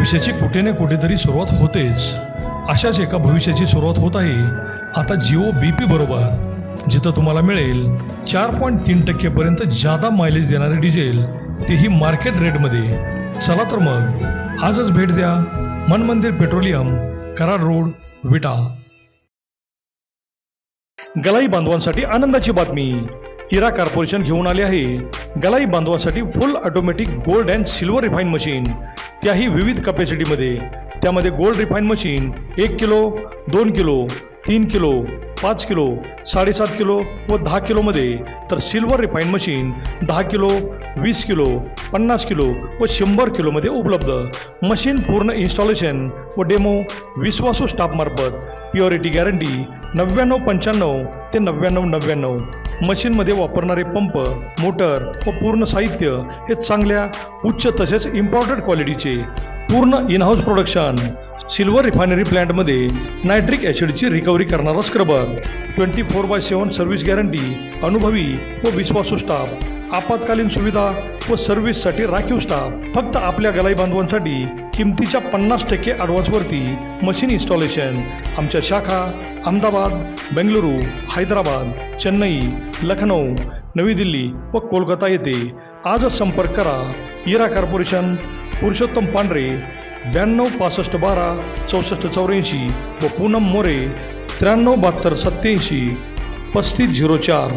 भविष्याची कुठे ना कुठेतरी सुरुवात होतेच. अशाच एका भविष्याची सुरुवात होत आहे आता जिओ BP बरोबर, जिथं तुम्हाला मिळेल 4.3% पर्यंत जादा मायलेज देणारे डिझेल, तेही मार्केट रेटमध्ये. चला तर मग आजच भेट द्या मन मंदिर पेट्रोलियम, कराड रोड, विटा. गलाई बांधवांसाठी आनंदाची बातमी. इरा कॉर्पोरेशन घेऊन आले आहे गलाई बांधवांसाठी full automatic gold and silver refine machine, त्याही विविध कॅपॅसिटीमध्ये. त्यामध्ये गोल्ड रिफाईन मशीन 1 kilo, 2 kilo, 3 kilo, 5 kilo, 7.5 kilo व 10 किलोमध्ये, तर silver refine machine 10 kilo, 20 kilo, 50 kilo व 100 किलोमध्ये उपलब्ध. मशीन पूर्ण इन्स्टॉलेशन व डेमो विश्वासू स्टाफमार्फत. प्युरिटी गॅरंटी 9995 ते 9999. मशीनमध्ये वापरणारे पंप, मोटर व पूर्ण साहित्य हे चांगल्या, उच्च तसेच इम्पॉर्टंट क्वालिटीचे. पूर्ण in house production. Silver refinery प्लांटमध्ये नायट्रिक ॲसिडची रिकव्हरी करणारा स्क्रबर. 24/7 service guarantee. अनुभवी व विश्वासू स्टाफ. आपत्कालीन सुविधा व सर्व्हिससाठी राखीव स्टाफ. फक्त आपल्या गलाई बांधवांसाठी किमतीच्या 50% ॲडव्हान्सवरती मशीन इन्स्टॉलेशन. आमच्या शाखा अहमदाबाद, बेंगलुरू, हैदराबाद, चेन्नई, लखनौ, नवी दिल्ली व कोलकाता येथे. आजच संपर्क करा. इरा कॉर्पोरेशन, पुरुषोत्तम पांढरे, 92 65 12 64 84 व पूनम मोरे 93 72 87 35 04.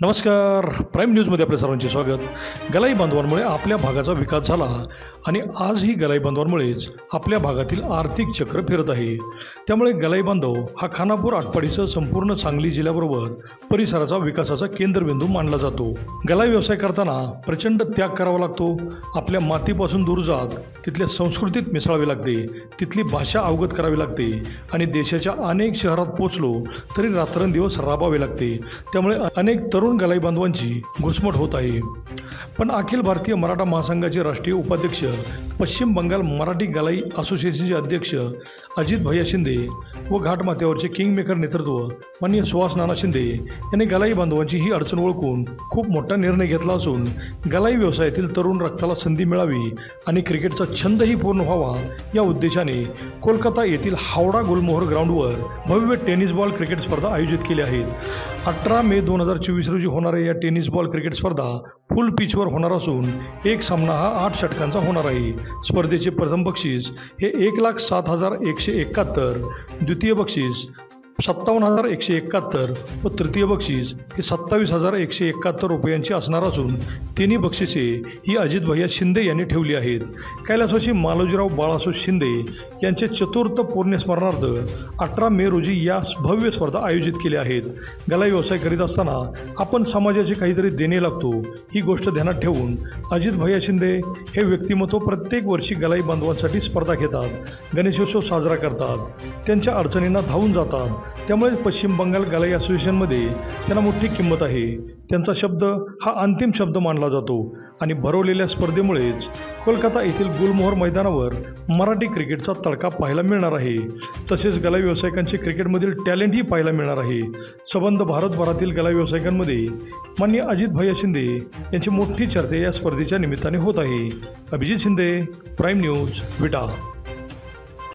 नमस्कार, प्राईम न्यूजमध्ये आपल्या सर्वांचे स्वागत. गलाई बांधवांमुळे आपल्या भागाचा विकास झाला आणि आजही गलाई बांधवांमुळेच आपल्या भागातील आर्थिक चक्र फिरत आहे. त्यामुळे गलाई बांधव हा खानापूर आटपाडीसह संपूर्ण सांगली जिल्ह्याबरोबर परिसराचा विकासाचा केंद्रबिंदू मानला जातो. गलाई व्यवसाय करताना प्रचंड त्याग करावा लागतो. आपल्या मातीपासून दूर जात तिथल्या संस्कृतीत मिसळावे लागते, तिथली भाषा अवगत करावी लागते आणि देशाच्या अनेक शहरात पोचलो तरी रात्रंदिवस राबावे लागते. त्यामुळे अनेक तरुण गलाई बांधवांची घुसमट होत आहे. पण अखिल भारतीय मराठा महासंघाचे राष्ट्रीय उपाध्यक्ष, पश्चिम बंगाल मराठी गलाई असोसिएशनचे अध्यक्ष अजित भैया शिंदे व घाटमाथ्यावरचे किंगमेकर नेतृत्व माननीय सुहास नाना शिंदे यांनी गलाई बांधवांची ही अडचण ओळखून खूप मोठा निर्णय घेतला असून गलाई व्यवसायातील तरुण रक्ताला संधी मिळावी आणि क्रिकेटचा छंदही पूर्ण व्हावा या उद्देशाने कोलकाता येथील हावडा गुलमोहर ग्राउंडवर भव्य टेनिस बॉल क्रिकेट स्पर्धा आयोजित केल्या आहेत. 18 मे 2024 रोजी होणाऱ्या या टेनिस बॉल क्रिकेट स्पर्धा फुल पिचवर होणार असून एक सामना हा 8 षटकांचा होणार आहे. स्पर्धेचे प्रथम बक्षीस हे 1,07,171, द्वितीय बक्षीस 57,171 व तृतीय बक्षीस हे 27,171 रुपयांची असणार असून तिन्ही बक्षिसे ही अजित भैया शिंदे यांनी ठेवली आहेत. कैलासवासी मालोजीराव बाळासो शिंदे यांचे चतुर्थ पुण्यस्मरणार्थ 18 मे रोजी या भव्य स्पर्धा आयोजित केल्या आहेत. गलाई व्यवसाय करीत असताना आपण समाजाचे काहीतरी देणे लागतो ही गोष्ट ध्यानात ठेवून अजित भैया शिंदे हे व्यक्तिमत्व प्रत्येक वर्षी गलाई बांधवांसाठी स्पर्धा घेतात, गणेशोत्सव साजरा करतात, त्यांच्या अडचणींना धावून जातात. त्यामुळे पश्चिम बंगाल गलाई असोसिएशनमध्ये त्यांना मोठी किंमत आहे. त्यांचा शब्द हा अंतिम शब्द मानला जातो आणि भरवलेल्या स्पर्धेमुळेच कोलकाता येथील गुलमोहर मैदानावर मराठी क्रिकेटचा तडका पाहायला मिळणार आहे. तसेच गलाई व्यावसायिकांचे क्रिकेटमधील टॅलेंटही पाहायला मिळणार आहे. संबंध भारतभरातील गलाई व्यावसायिकांमध्ये माननीय अजित भैया शिंदे यांची मोठी चर्चा या स्पर्धेच्या निमित्ताने होत आहे. अभिजित शिंदे, प्राईम न्यूज, विटा.